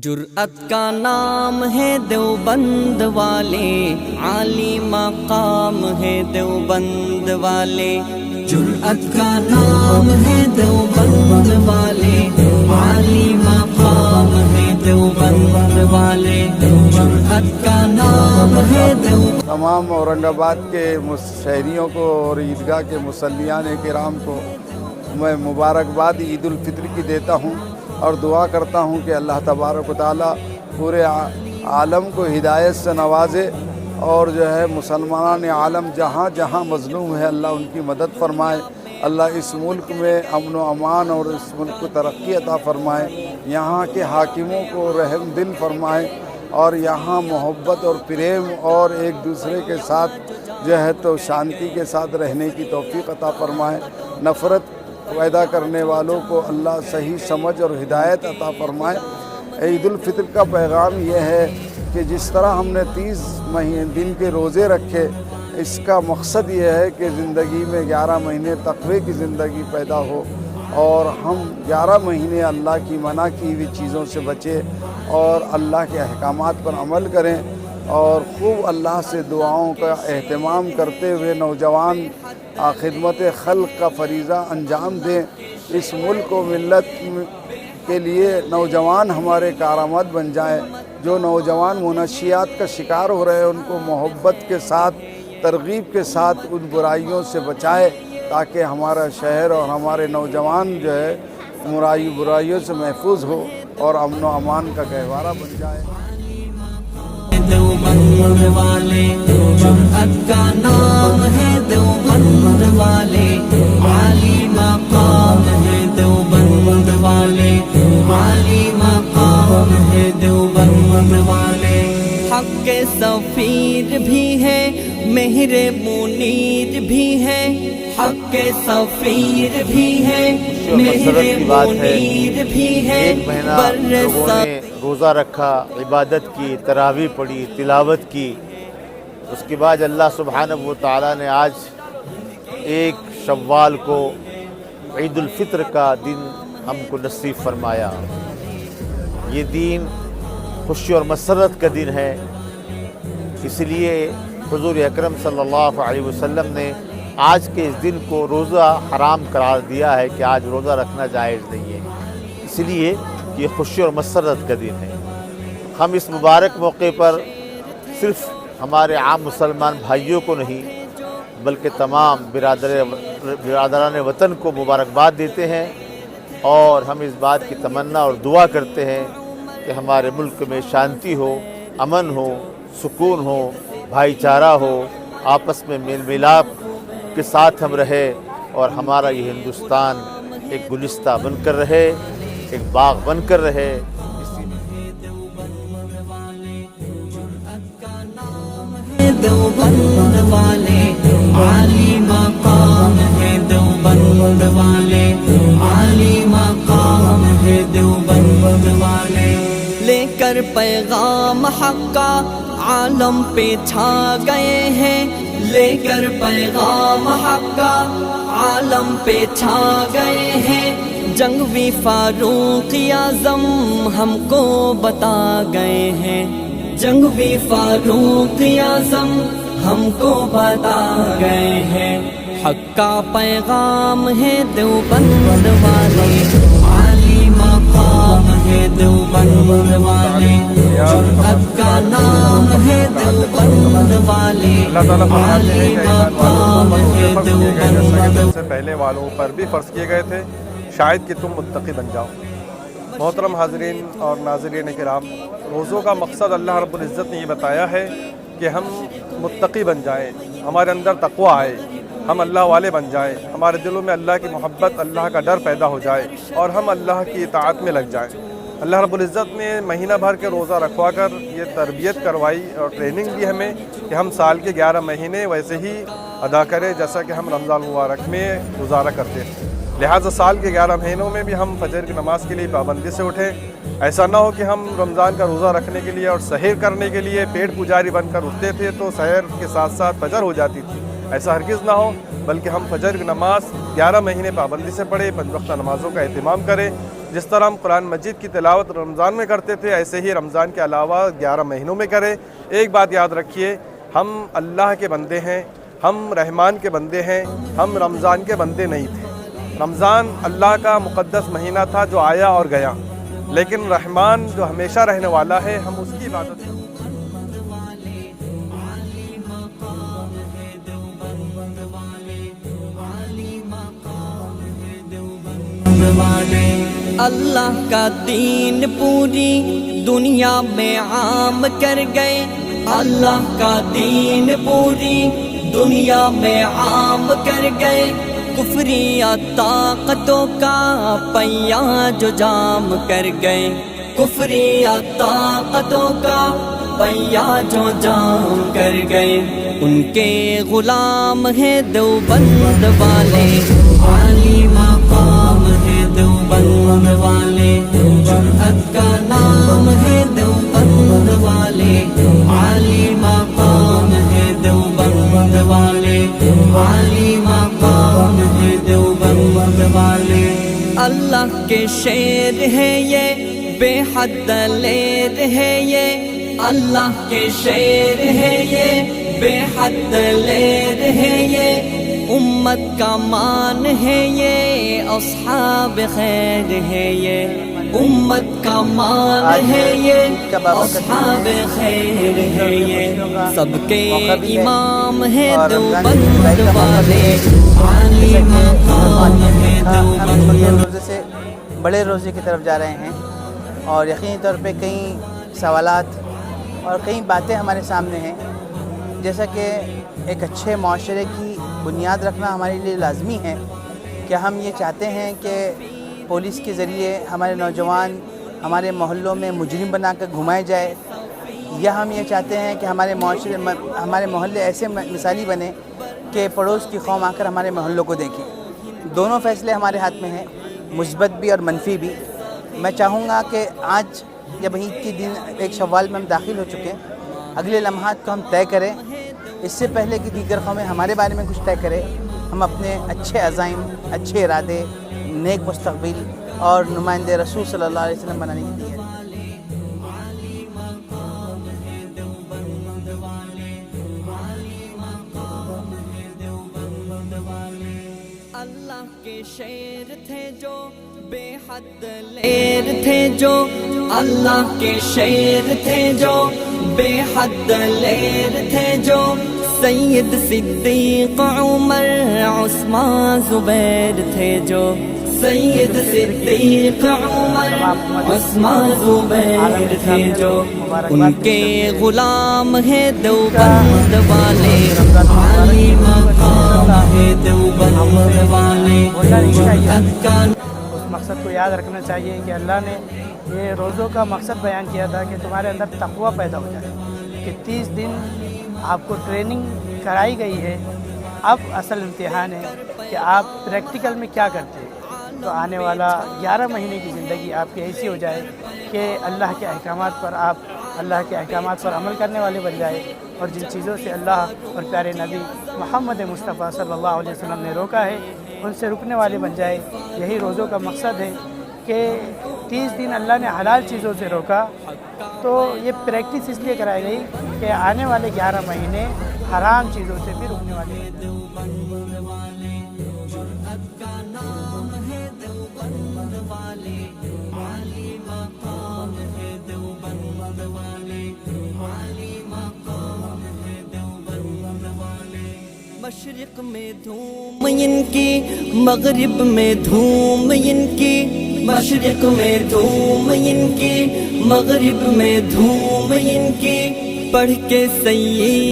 جرأت کا نام ہے دیوبند والے، عالی مقام ہے دیوبند والے۔ جرأت کا نام ہے دیوبند والے، عالی مقام ہے دیوبند والے۔ جرأت کا نام ہے دیوبند۔ تمام اورنگ آباد کے شہریوں کو اور عیدگاہ کے مصلیان کرام کو میں مبارکباد عید الفطر کی دیتا ہوں اور دعا کرتا ہوں کہ اللہ تبارک و تعالیٰ پورے عالم کو ہدایت سے نوازے، اور مسلمان عالم جہاں جہاں مظلوم ہے اللہ ان کی مدد فرمائے۔ اللہ اس ملک میں امن و امان اور اس ملک کو ترقی عطا فرمائے، یہاں کے حاکموں کو رحم دل فرمائے، اور یہاں محبت اور پریم اور ایک دوسرے کے ساتھ تو شانتی کے ساتھ رہنے کی توفیق عطا فرمائے۔ نفرت پیدا کرنے والوں کو اللہ صحیح سمجھ اور ہدایت عطا فرمائے۔ عید الفطر کا پیغام یہ ہے کہ جس طرح ہم نے 30 دن کے روزے رکھے، اس کا مقصد یہ ہے کہ زندگی میں 11 مہینے تقوی کی زندگی پیدا ہو، اور ہم 11 مہینے اللہ کی منع کی ہوئی چیزوں سے بچیں اور اللہ کے احکامات پر عمل کریں، اور خوب اللہ سے دعاؤں کا اہتمام کرتے ہوئے نوجوان خدمت خلق کا فریضہ انجام دیں۔ اس ملک و ملت کے لیے نوجوان ہمارے کارآمد بن جائیں۔ جو نوجوان منشیات کا شکار ہو رہے ہیں ان کو محبت کے ساتھ، ترغیب کے ساتھ ان برائیوں سے بچائے، تاکہ ہمارا شہر اور ہمارے نوجوان برائیوں سے محفوظ ہو اور امن و امان کا گہوارہ بن جائے۔ دیوبند والے، جرأت کا نام ہے دیوبند والے، عالی مقام ہے دیوبند والے، عالی مقام ہے دیوبند والے۔ حق کے سفیر بھی ہے، مہر منیر بھی ہے، حق کے سفیر بھی ہے، مہر منیر بھی ہے۔ ایک مہینہ لوگوں نے روزہ رکھا، عبادت کی، تراویح پڑھی، تلاوت کی، اس کے بعد اللہ سبحانہ و تعالیٰ نے آج 1 شوال کو عید الفطر کا دن ہم کو نصیب فرمایا۔ یہ دن خوشی اور مسرت کا دن ہے، اس لیے حضور اکرم صلی اللہ علیہ وسلم نے آج کے اس دن کو روزہ حرام قرار دیا ہے کہ آج روزہ رکھنا جائز نہیں ہے، اس لیے یہ خوشی اور مسرت کا دن ہے۔ ہم اس مبارک موقع پر صرف ہمارے عام مسلمان بھائیوں کو نہیں بلکہ تمام برادران وطن کو مبارکباد دیتے ہیں، اور ہم اس بات کی تمنا اور دعا کرتے ہیں کہ ہمارے ملک میں شانتی ہو، امن ہو، سکون ہو، بھائی چارہ ہو، آپس میں میل ملاپ کے ساتھ ہم رہے، اور ہمارا یہ ہندوستان ایک گلستہ بن کر رہے، ایک باغ بن کر رہے۔ دیوبند والے، عالی مقام ہے دیوبند والے، عالی مقام ہے دیوبند والے۔ لے کر پیغام حق کا عالم پہ چھا گئے ہیں، لے کر پیغام حق کا عالم پہ چھا گئے ہیں۔ جنگوی فاروق اعظم ہم کو بتا گئے ہیں، جنگوی فاروق اعظم ہم کو بتا گئے ہیں۔ حق کا پیغام ہے دیوبند والے، عالی مقام ہے دیوبند والے، جرأت کا نام ہے دیوبند والے، عالی مقام ہے دیوبند۔ سے پہلے والوں پر بھی فرض کیے گئے تھے، شاید کہ تم متقی بن جاؤ۔ محترم حاضرین اور ناظرین کرام، روزوں کا مقصد اللہ رب العزت نے یہ بتایا ہے کہ ہم متقی بن جائیں، ہمارے اندر تقوی آئے، ہم اللہ والے بن جائیں، ہمارے دلوں میں اللہ کی محبت، اللہ کا ڈر پیدا ہو جائے، اور ہم اللہ کی اطاعت میں لگ جائیں۔ اللہ رب العزت نے مہینہ بھر کے روزہ رکھوا کر یہ تربیت کروائی اور ٹریننگ دی ہمیں کہ ہم سال کے 11 مہینے ویسے ہی ادا کریں جیسا کہ ہم رمضان مبارک میں گزارا کرتے ہیں۔ لہٰذا سال کے 11 مہینوں میں بھی ہم فجر کی نماز کے لیے پابندی سے اٹھیں۔ ایسا نہ ہو کہ ہم رمضان کا روزہ رکھنے کے لیے اور سحر کرنے کے لیے پیٹ پجاری بن کر اٹھتے تھے تو سحر کے ساتھ ساتھ فجر ہو جاتی تھی، ایسا ہرگز نہ ہو، بلکہ ہم فجر کی نماز 11 مہینے پابندی سے پڑھیں، 5 وقتہ نمازوں کا اہتمام کریں، جس طرح ہم قرآن مجید کی تلاوت رمضان میں کرتے تھے، ایسے ہی رمضان کے علاوہ 11 مہینوں میں کریں۔ ایک بات یاد رکھیے، ہم اللہ کے بندے ہیں، ہم رحمان کے بندے ہیں، ہم رمضان کے بندے نہیں تھے۔ رمضان اللہ کا مقدس مہینہ تھا جو آیا اور گیا، لیکن رحمان جو ہمیشہ رہنے والا ہے، ہم اس کی عبادت کرتے ہیں۔ اللہ کا دین پوری دنیا میں عام کر گئے، اللہ کا دین پوری دنیا میں عام کر گئے، کفری طاقتوں کا پیا جو جام کر گئے، کفری طاقتوں کا پیا جو جام کر گئے، ان کے غلام ہیں دیوبند والے، عالی مقام ہے دیوبند والے، جرأت کا نام ہے دیوبند والے، عالی مقام ہے دیوبند والے، عالی مقام ہے دیوبند والے۔ اللہ کے شعر ہے یہ، بے حد دلیر ہے یہ، اللہ کے شعر ہے یہ، بے حد دلیر ہے یہ، امت کا مان ہے یہ، اصحاب خیر ہے یہ، امت کا مان ہے یہ، اصحاب خیر ہے یہ، سب کے امام ہے دیوبند والے، عالی مقام ہے دیوبند۔ روزے سے بڑے روزے کی طرف جا رہے ہیں، اور یقینی طور پہ کئی سوالات اور کئی باتیں ہمارے سامنے ہیں، جیسا کہ ایک اچھے معاشرے کی بنیاد رکھنا ہمارے لیے لازمی ہے کہ ہم یہ چاہتے ہیں کہ پولیس کے ذریعے ہمارے نوجوان ہمارے محلوں میں مجرم بنا کر گھمائے جائے، یا ہم یہ چاہتے ہیں کہ ہمارے محلے ایسے مثالی بنے کہ پڑوس کی قوم آ کر ہمارے محلوں کو دیکھیں۔ دونوں فیصلے ہمارے ہاتھ میں ہیں، مثبت بھی اور منفی بھی۔ میں چاہوں گا کہ آج جب عید کے دن 1 شوال میں ہم داخل ہو چکے ہیں، اگلے لمحات کو ہم طے کریں، اس سے پہلے کہ دیگر قومیں ہمارے بارے میں کچھ طے کرے، ہم اپنے اچھے عزائم، اچھے ارادے، نیک مستقبل اور نمائندے رسول صلی اللہ علیہ وسلم بنانے کی نیت۔ اللہ کے شعر تھے جو، بے حد دلیر تھے جو، اللہ کے شعر تھے جو، بے حد دلیر تھے جو، سید صدیق عمر عثمان زبیر تھے جو، سید صدیق عمر عثمان زبیر تھے جو، ان کے غلام ہیں دیوبند والے، عالی مقام ہے دیوبند والے، جرأت کا۔ اس مقصد کو یاد رکھنا چاہیے کہ اللہ نے یہ روزوں کا مقصد بیان کیا تھا کہ تمہارے اندر تقویٰ پیدا ہو جائے، کہ 30 دن آپ کو ٹریننگ کرائی گئی ہے، اب اصل امتحان ہے کہ آپ پریکٹیکل میں کیا کرتے ہیں۔ تو آنے والا 11 مہینے کی زندگی آپ کی ایسی ہو جائے کہ اللہ کے احکامات پر آپ اللہ کے احکامات پر عمل کرنے والے بن جائے، اور جن چیزوں سے اللہ اور پیارے نبی محمد مصطفیٰ صلی اللہ علیہ وسلم نے روکا ہے ان سے رکنے والے بن جائے۔ یہی روزوں کا مقصد ہے کہ 30 دن اللہ نے حلال چیزوں سے روکا، تو یہ پریکٹس اس لیے کرائی گئی کہ آنے والے 11 مہینے حرام چیزوں سے بھی رکنے والے ہیں۔ مشرق میں دھوم ان کی، مغرب میں دھوم ان کی، مشرق میں دھوم ان کی، مغرب میں دھوم ان کی، پڑھ کے سید